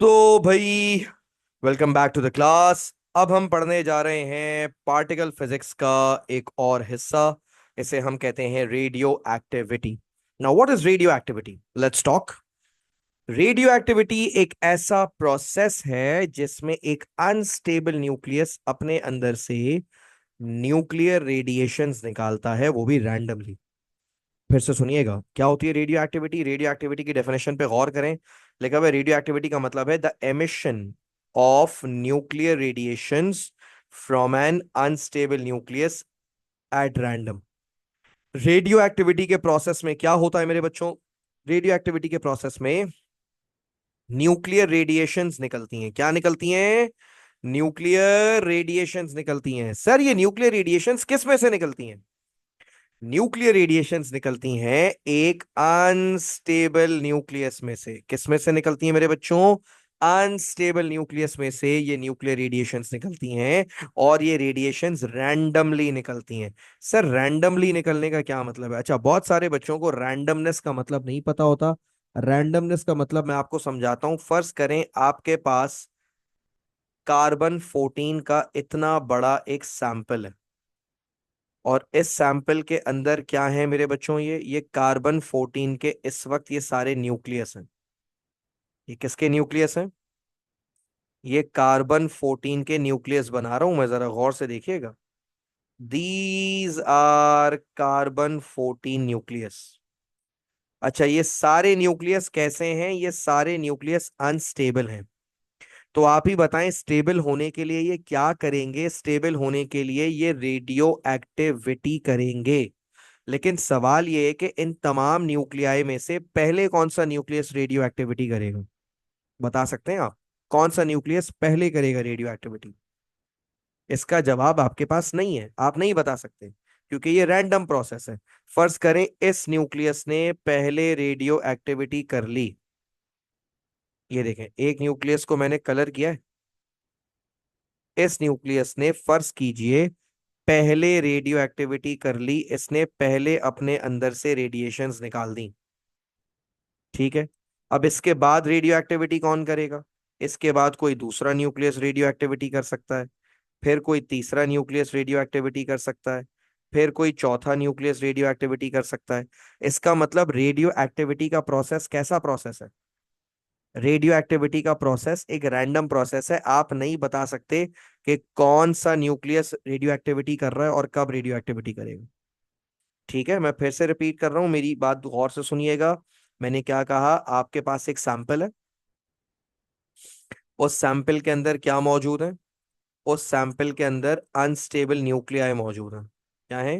तो भाई, welcome back to the class. अब हम पढ़ने जा रहे हैं पार्टिकल फिजिक्स का एक और हिस्सा। इसे हम कहते हैं radio activity. Now what is radio activity? Let's talk. Radio activity एक ऐसा प्रोसेस है जिसमें एक अनस्टेबल न्यूक्लियस अपने अंदर से न्यूक्लियर रेडिएशंस निकालता है, वो भी रैंडमली। फिर से सुनिएगा, क्या होती है रेडियो एक्टिविटी। रेडियो एक्टिविटी की डेफिनेशन पे गौर करें। लिखा हुआ रेडियो एक्टिविटी का मतलब है the emission of nuclear radiations from N unstable nucleus at random. Radio activity के प्रोसेस में क्या होता है मेरे बच्चों? रेडियो एक्टिविटी के प्रोसेस में न्यूक्लियर रेडिएशंस निकलती हैं। क्या निकलती हैं? न्यूक्लियर रेडिएशंस निकलती हैं। सर, ये न्यूक्लियर रेडिएशंस किस में से निकलती हैं? न्यूक्लियर रेडिएशंस निकलती हैं एक अनस्टेबल न्यूक्लियस में से। किस में से निकलती हैं मेरे बच्चों? अनस्टेबल न्यूक्लियस में से ये न्यूक्लियर रेडिएशंस निकलती हैं। और ये रेडिएशंस रैंडमली निकलती हैं। सर, रैंडमली निकलने का क्या मतलब है? अच्छा, बहुत सारे बच्चों को रैंडमनेस का मतलब नहीं पता होता। रैंडमनेस का मतलब मैं आपको समझाता हूं। फर्ज करें आपके पास कार्बन 14 का इतना बड़ा एक सैंपल है, और इस सैंपल के अंदर क्या है मेरे बच्चों? ये कार्बन 14 के इस वक्त ये सारे न्यूक्लियस हैं। ये किसके न्यूक्लियस हैं? ये कार्बन 14 के न्यूक्लियस बना रहा हूं मैं, जरा गौर से देखिएगा। These are carbon 14 nucleus. अच्छा, ये सारे न्यूक्लियस कैसे हैं? ये सारे न्यूक्लियस अनस्टेबल हैं। तो आप ही बताएं, स्टेबल होने के लिए ये क्या करेंगे? स्टेबल होने के लिए ये रेडियो एक्टिविटी करेंगे। लेकिन सवाल यह है कि इन तमाम न्यूक्लियाई में से पहले कौन सा न्यूक्लियस रेडियो एक्टिविटी करेगा? बता सकते हैं आप? कौन सा न्यूक्लियस पहले करेगा रेडियो एक्टिविटी? इसका जवाब आपके पास नहीं है, आप नहीं बता सकते, क्योंकि ये रैंडम प्रोसेस है। फर्ज करें इस न्यूक्लियस ने पहले रेडियो एक्टिविटी कर ली। ये देखें, एक न्यूक्लियस को मैंने कलर किया है। इस न्यूक्लियस ने, फर्ज कीजिए, पहले रेडियो एक्टिविटी कर ली। इसने पहले अपने अंदर से रेडिएशंस निकाल दी। ठीक है। अब इसके बाद रेडियो एक्टिविटी कौन करेगा? इसके बाद कोई दूसरा न्यूक्लियस रेडियो एक्टिविटी कर सकता है। फिर कोई तीसरा न्यूक्लियस रेडियो एक्टिविटी कर सकता है। फिर कोई चौथा न्यूक्लियस रेडियो एक्टिविटी कर सकता है। इसका मतलब रेडियो एक्टिविटी का प्रोसेस कैसा प्रोसेस है? रेडियो एक्टिविटी का प्रोसेस एक रैंडम प्रोसेस है। आप नहीं बता सकते कि कौन सा न्यूक्लियस रेडियो एक्टिविटी कर रहा है और कब रेडियो एक्टिविटी करेगा। ठीक है, मैं फिर से रिपीट कर रहा हूं, मेरी बात गौर से सुनिएगा। मैंने क्या कहा? आपके पास एक सैंपल है। उस सैंपल के अंदर क्या मौजूद है? उस सैंपल के अंदर अनस्टेबल न्यूक्लियाई मौजूद है। क्या है?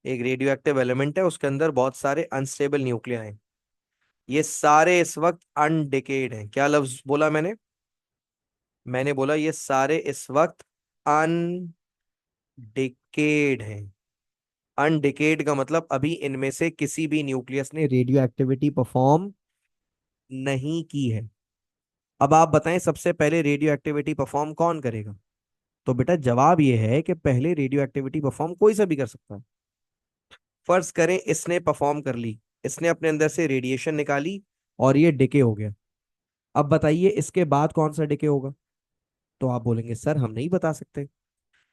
एक रेडियो एक्टिव एलिमेंट है, उसके अंदर बहुत सारे अनस्टेबल न्यूक्लियाई हैं। ये सारे इस वक्त अनडिकेड हैं। क्या लफ्ज बोला मैंने? मैंने बोला ये सारे इस वक्त अनडिकेड हैं। अनडिकेड का मतलब अभी इनमें से किसी भी न्यूक्लियस ने रेडियो एक्टिविटी परफॉर्म नहीं की है। अब आप बताएं, सबसे पहले रेडियो एक्टिविटी परफॉर्म कौन करेगा? तो बेटा, जवाब ये है कि पहले रेडियो एक्टिविटी परफॉर्म कोई सा भी कर सकता है। फर्ज करें इसने परफॉर्म कर ली। इसने अपने अंदर से रेडिएशन निकाली और ये डिके हो गया। अब बताइए इसके बाद कौन सा डिके होगा? तो आप बोलेंगे सर हम नहीं बता सकते।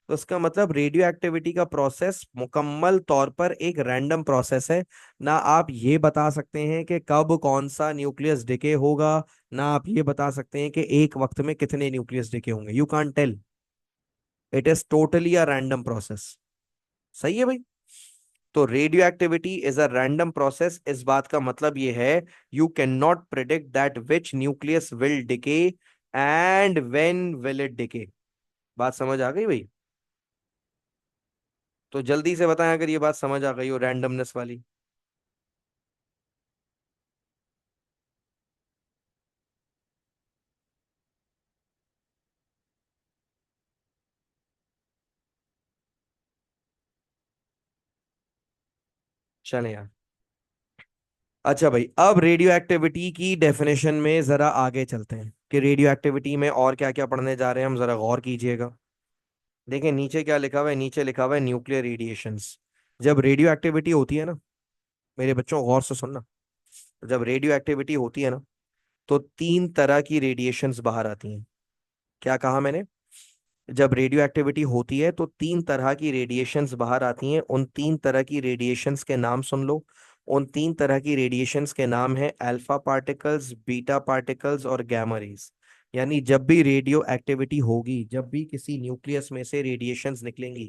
तो इसका मतलब रेडियो एक्टिविटी का प्रोसेस मुकम्मल तौर पर एक रैंडम प्रोसेस है। ना आप ये बता सकते हैं कि कब कौन सा न्यूक्लियस डिके होगा, ना आप ये बता सकते हैं कि एक वक्त में कितने न्यूक्लियस डिके होंगे। You can't tell. It is totally a random process. सही है भाई? तो radio activity is a random process. इस बात का मतलब ये है, you can not predict that which nucleus will decay and when will it decay. बात समझ आ गई भाई? तो जल्दी से बताएं अगर ये बात समझ आ गई हो, रैंडमनेस वाली। चले यार। अच्छा भाई, अब रेडियो एक्टिविटी की डेफिनेशन में जरा आगे चलते हैं कि रेडियो एक्टिविटी में और क्या क्या पढ़ने जा रहे हैं हम। जरा गौर कीजिएगा। देखें नीचे क्या लिखा हुआ है। नीचे लिखा हुआ है न्यूक्लियर रेडिएशंस। जब रेडियो एक्टिविटी होती है ना, मेरे बच्चों गौर से सुनना, जब रेडियो एक्टिविटी होती है ना, तो तीन तरह की रेडिएशंस बाहर आती हैं। क्या कहा मैंने? जब रेडियो एक्टिविटी होती है तो तीन तरह की रेडिएशंस बाहर आती हैं। उन तीन तरह की रेडिएशंस के नाम सुन लो। उन तीन तरह की रेडिएशंस के नाम है अल्फा पार्टिकल्स, बीटा पार्टिकल्स और गैमा रेज। यानी जब भी रेडियो एक्टिविटी होगी, जब भी किसी न्यूक्लियस में से रेडिएशंस निकलेंगी,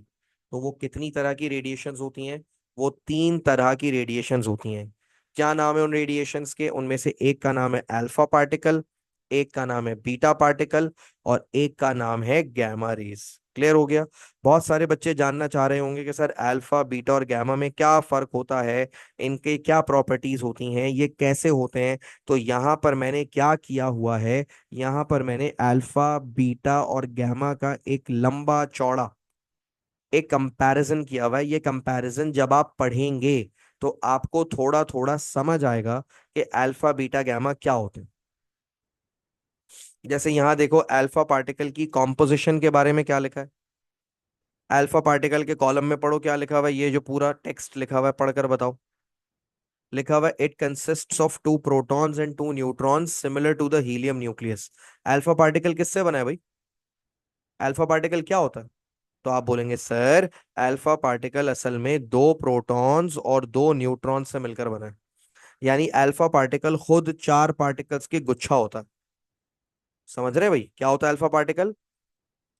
तो वो कितनी तरह की रेडिएशंस होती हैं? वो तीन तरह की रेडिएशंस होती हैं। क्या नाम है उन रेडिएशंस के? उनमें से एक का नाम है अल्फा पार्टिकल, एक का नाम है बीटा पार्टिकल और एक का नाम है गैमा रेस। क्लियर हो गया? बहुत सारे बच्चे जानना चाह रहे होंगे कि सर अल्फा बीटा और गैमा में क्या फर्क होता है, इनके क्या प्रॉपर्टीज होती हैं, ये कैसे होते हैं। तो यहाँ पर मैंने क्या किया हुआ है, यहाँ पर मैंने अल्फा बीटा और गैमा का एक लंबा चौड़ा एक कंपैरिजन किया हुआ है। ये कंपैरिजन जब आप पढ़ेंगे तो आपको थोड़ा थोड़ा समझ आएगा कि अल्फा बीटा गैमा क्या होते हैं। जैसे यहाँ देखो, अल्फा पार्टिकल की कॉम्पोजिशन के बारे में क्या लिखा है। अल्फा पार्टिकल के कॉलम में पढ़ो क्या लिखा हुआ है, ये जो पूरा टेक्स्ट लिखा हुआ है पढ़कर बताओ। लिखा हुआ है it consists of two protons and two neutrons similar to the helium nucleus. Alpha particle किससे बना है भाई? अल्फा पार्टिकल क्या होता है? तो आप बोलेंगे सर अल्फा पार्टिकल असल में दो प्रोटॉन्स और दो न्यूट्रॉन्स से मिलकर बना है। यानी अल्फा पार्टिकल खुद चार पार्टिकल्स की गुच्छा होता है। समझ रहे हैं भाई क्या होता है अल्फा पार्टिकल?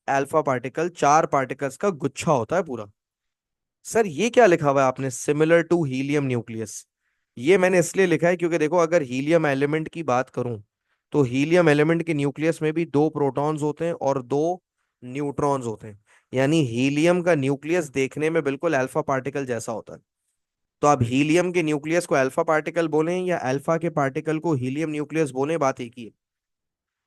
अल्फा पार्टिकल चार पार्टिकल्स का गुच्छा होता है पूरा। सर ये क्या लिखा हुआ है आपने, सिमिलर टू हीलियम न्यूक्लियस? ये मैंने इसलिए लिखा है क्योंकि देखो, अगर हीलियम एलिमेंट की बात करूं तो हीलियम एलिमेंट के न्यूक्लियस में भी दो प्रोटॉन्स होते हैं और दो न्यूट्रॉन्स होते हैं। यानी हीलियम का न्यूक्लियस देखने में बिल्कुल अल्फा पार्टिकल जैसा होता है। तो आप हीलियम के न्यूक्लियस को अल्फा पार्टिकल बोलें या अल्फा के पार्टिकल को हीलियम न्यूक्लियस बोले, बात एक ही है।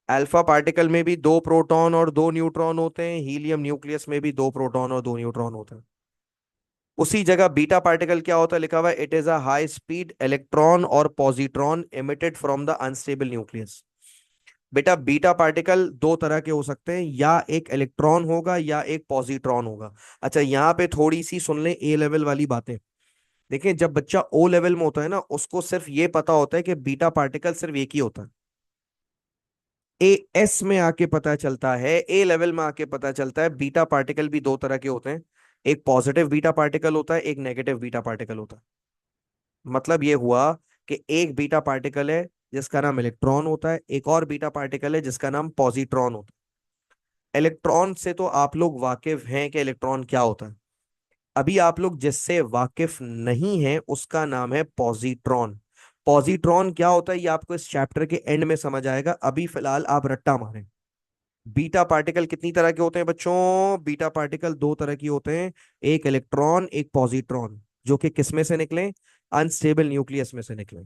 अल्फा पार्टिकल में भी दो प्रोटॉन और दो न्यूट्रॉन होते हैं, हीलियम न्यूक्लियस में भी दो प्रोटॉन और दो न्यूट्रॉन होते हैं। उसी जगह बीटा पार्टिकल क्या होता है, लिखा हुआ है it is a high speed electron और positron emitted from the unstable nucleus. बेटा बीटा पार्टिकल दो तरह के हो सकते हैं, या एक इलेक्ट्रॉन होगा या एक पॉजिट्रॉन होगा। अच्छा यहाँ पे थोड़ी सी सुन लें ए लेवल वाली बातें। देखिए जब बच्चा ओ लेवल में होता है ना, उसको सिर्फ ये पता होता है कि बीटा पार्टिकल सिर्फ एक ही होता है। ए एस में आके पता चलता है, ए लेवल में आके पता चलता है बीटा पार्टिकल भी दो तरह के होते हैं। एक पॉजिटिव बीटा पार्टिकल होता है, एक नेगेटिव बीटा पार्टिकल होता है। मतलब ये हुआ कि एक बीटा पार्टिकल है जिसका नाम इलेक्ट्रॉन होता है, एक और बीटा पार्टिकल है जिसका नाम पॉजिट्रॉन होता है। इलेक्ट्रॉन से तो आप लोग वाकिफ हैं कि इलेक्ट्रॉन क्या होता है। अभी आप लोग जिससे वाकिफ नहीं है उसका नाम है पॉजिट्रॉन। पॉजिट्रॉन क्या होता है ये आपको इस चैप्टर के एंड में समझ आएगा, अभी फिलहाल आप रट्टा मारें। बीटा पार्टिकल कितनी तरह के होते हैं बच्चों? बीटा पार्टिकल दो तरह की होते हैं, एक इलेक्ट्रॉन एक पॉजिट्रॉन, जो कि किस में से निकले? अनस्टेबल न्यूक्लियस में से निकले।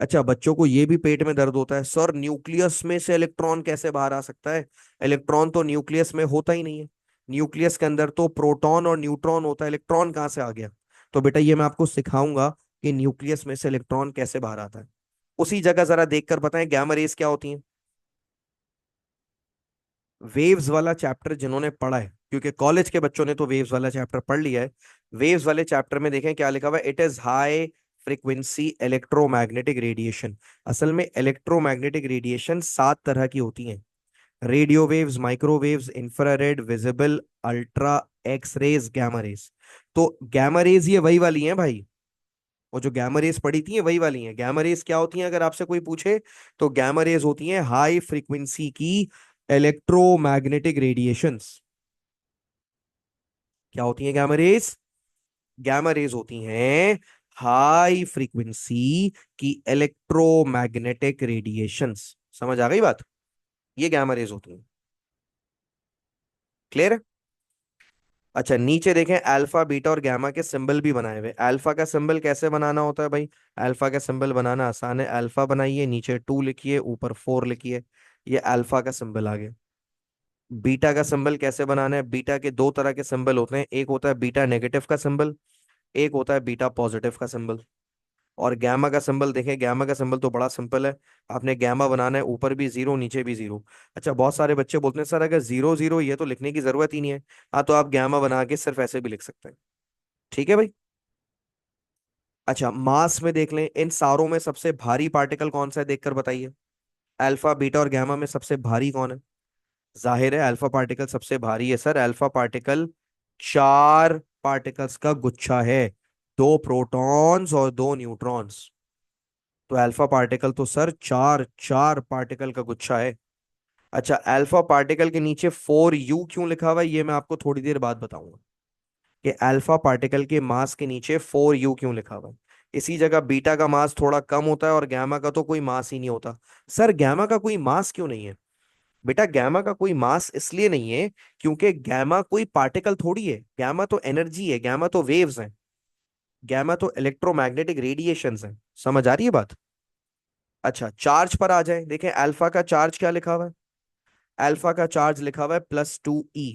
अच्छा बच्चों को ये भी पेट में दर्द होता है, सर न्यूक्लियस में से इलेक्ट्रॉन कैसे बाहर आ सकता है? इलेक्ट्रॉन तो न्यूक्लियस में होता ही नहीं है। न्यूक्लियस के अंदर तो प्रोटॉन और न्यूट्रॉन होता है, इलेक्ट्रॉन कहाँ से आ गया? तो बेटा ये मैं आपको सिखाऊंगा कि न्यूक्लियस में से इलेक्ट्रॉन कैसे बाहर आता है। उसी जगह जरा देखकर बताएं गैमा रेस क्या होती हैं। वेव्स वाला चैप्टर जिन्होंने पढ़ा है, क्योंकि कॉलेज के बच्चों ने तो वेव्स वाला चैप्टर पढ़ लिया है, वेव्स वाले चैप्टर में देखें क्या लिखा हुआ है, it is high frequency electromagnetic radiation. असल में इलेक्ट्रोमैग्नेटिक रेडिएशन सात तरह की होती हैं। Radio waves, microwaves, infrared, visible, ultra, X rays, gamma rays. तो गैमा रेज ये वही वाली हैं भाई, वो जो गैमा रेज पड़ी थी ये वही वाली हैं। गैमा रेज क्या होती हैं अगर आपसे कोई पूछे, तो गैमा रेज होती हैं हाई फ्रीक्वेंसी की इलेक्ट्रोमैग्नेटिक रेडिएशंस। क्या होती हैं गैमा रेज? गैमा रेज होती हैं हाई फ्रीक्वेंसी की इलेक्ट्रोमैग्नेटिक रेडिएशंस। समझ आ गई बात? ये गैमा रेज होती हैं। क्लियर है? अच्छा नीचे देखें, अल्फा बीटा और गामा के सिंबल भी बनाए हुए। अल्फा का सिंबल कैसे बनाना होता है भाई? अल्फा का सिंबल बनाना आसान है, अल्फा बनाइए, नीचे 2 लिखिए, ऊपर 4 लिखिए। ये अल्फा का सिंबल आ गया। बीटा का सिंबल कैसे बनाना है? बीटा के दो तरह के सिंबल होते हैं, एक होता है बीटा नेगेटिव का सिंबल, एक होता है बीटा पॉजिटिव का सिंबल। और गैमा का सिंबल देखें, गैमा का सिंबल तो बड़ा सिंपल है। आपने गैमा बनाना है, ऊपर भी जीरो नीचे भी जीरो। अच्छा बहुत सारे बच्चे बोलते हैं सर अगर जीरो जीरो ये तो लिखने की जरूरत ही नहीं है। हाँ तो आप गैमा बना के सिर्फ ऐसे भी लिख सकते हैं। ठीक है भाई। अच्छा मास में देख लें, इन सारों में सबसे भारी पार्टिकल कौन सा है देखकर बताइए। अल्फा बीटा और गैमा में सबसे भारी कौन है? जाहिर है अल्फा पार्टिकल सबसे भारी है सर। अल्फा पार्टिकल चार पार्टिकल्स का गुच्छा है, दो प्रोटॉन्स और दो न्यूट्रॉन्स। तो अल्फा पार्टिकल तो सर चार चार पार्टिकल का गुच्छा है। अच्छा, अल्फा पार्टिकल के नीचे 4u क्यों लिखा हुआ है ये मैं आपको थोड़ी देर बाद बताऊंगा, कि अल्फा पार्टिकल के मास के नीचे 4u क्यों लिखा हुआ है। इसी जगह बीटा का मास थोड़ा कम होता है और गैमा का तो कोई मास ही नहीं होता। सर गैमा का कोई मास क्यों नहीं है? बेटा गैमा का कोई मास इसलिए नहीं है क्योंकि गैमा कोई पार्टिकल थोड़ी है, गैमा तो एनर्जी है, गैमा तो वेव्स हैं, गैमा तो इलेक्ट्रोमैग्नेटिक रेडिएशंस हैं। समझ आ रही है बात? अच्छा, चार्ज पर आ जाए, देखें अल्फा का चार्ज क्या लिखा हुआ है। अल्फा का चार्ज लिखा हुआ है +2e।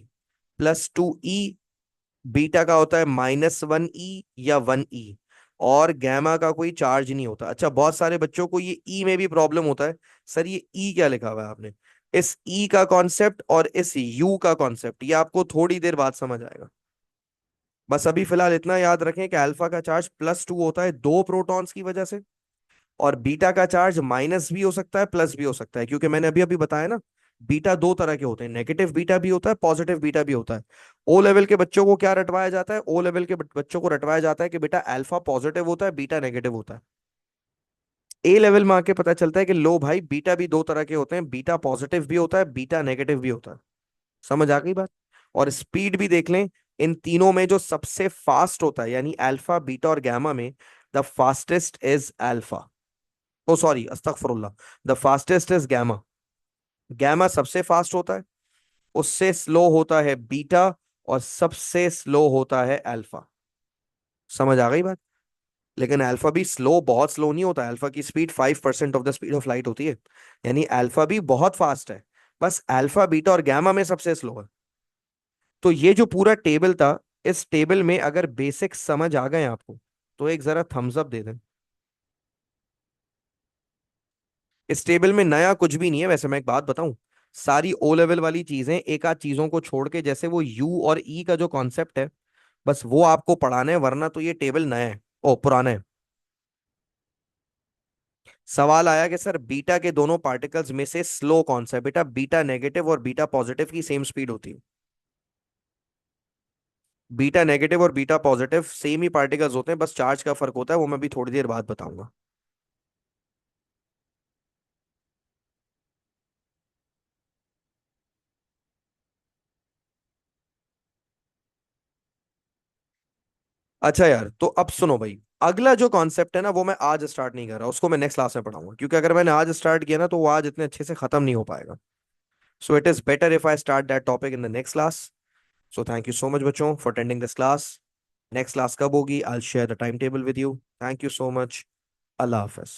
+2e। बीटा का होता है -1e या 1e। और गैमा का कोई चार्ज नहीं होता। अच्छा, बहुत सारे बच्चों को ये ई में भी प्रॉब्लम होता है। सर ये ई क्या लिखा हुआ है आपने? इस ई का कॉन्सेप्ट और इस यू का कॉन्सेप्ट ये आपको थोड़ी देर बाद समझ आएगा। बस अभी फिलहाल इतना याद रखें कि अल्फा का चार्ज +2 होता है दो प्रोटॉन्स की वजह से, और बीटा का चार्ज माइनस भी हो सकता है प्लस भी हो सकता है, क्योंकि मैंने अभी अभी बताया ना, बीटा दो तरह के होते हैं, नेगेटिव बीटा भी होता है, पॉजिटिव बीटा भी होता है। ओ लेवल के बच्चों को क्या रटवाया जाता है? ओ लेवल के बच्चों को रटवाया जाता है कि बेटा अल्फा पॉजिटिव होता है बीटा नेगेटिव होता है। ए लेवल में आके पता चलता है कि लो भाई, बीटा भी दो तरह के होते हैं, बीटा पॉजिटिव भी होता है बीटा नेगेटिव भी होता है। समझ आ गई बात? और स्पीड भी देख लें, इन तीनों में जो सबसे फास्ट होता है यानी अल्फा बीटा और गैमा में, the fastest is alpha. Oh sorry, अस्तगफुरुल्लाह, the fastest is gamma. Gamma सबसे फास्ट होता है, उससे स्लो होता है बीटा, और सबसे स्लो होता है अल्फा। समझ आ गई बात? लेकिन अल्फा भी स्लो, बहुत स्लो नहीं होता। अल्फा की speed 5% of the speed of light होती है, यानी अल्फा भी बहुत फास्ट है। बस अल्फा बीटा और गैमा में सबसे स्लो है। तो ये जो पूरा टेबल था, इस टेबल में अगर बेसिक समझ आ गए आपको तो एक जरा थम्स अप दे दें। इस टेबल में नया कुछ भी नहीं है। वैसे मैं एक बात बताऊं, सारी ओ लेवल वाली चीजें एक आध चीजों को छोड़ के, जैसे वो यू और ई का जो कॉन्सेप्ट है, बस वो आपको पढ़ाना है, वरना तो ये टेबल नया है, ओ पुराना है। सवाल आया कि सर बीटा के दोनों पार्टिकल्स में से स्लो कौन सा है? बेटा बीटा नेगेटिव और बीटा पॉजिटिव की सेम स्पीड होती है। बीटा नेगेटिव और बीटा पॉजिटिव सेम ही पार्टिकल्स होते हैं, बस चार्ज का फर्क होता है, वो मैं भी थोड़ी देर बाद बताऊंगा। अच्छा यार, तो अब सुनो भाई, अगला जो कॉन्सेप्ट है ना वो मैं आज स्टार्ट नहीं कर रहा, उसको मैं नेक्स्ट क्लास में पढ़ाऊंगा, क्योंकि अगर मैंने आज स्टार्ट किया ना तो वो आज इतने अच्छे से खत्म नहीं हो पाएगा। So it is better if I start that topic in the next class. So thank you so much बच्चों for attending this class. Next class कब होगी? I share the time table with you. Thank you so much. अल्लाह हाफिज।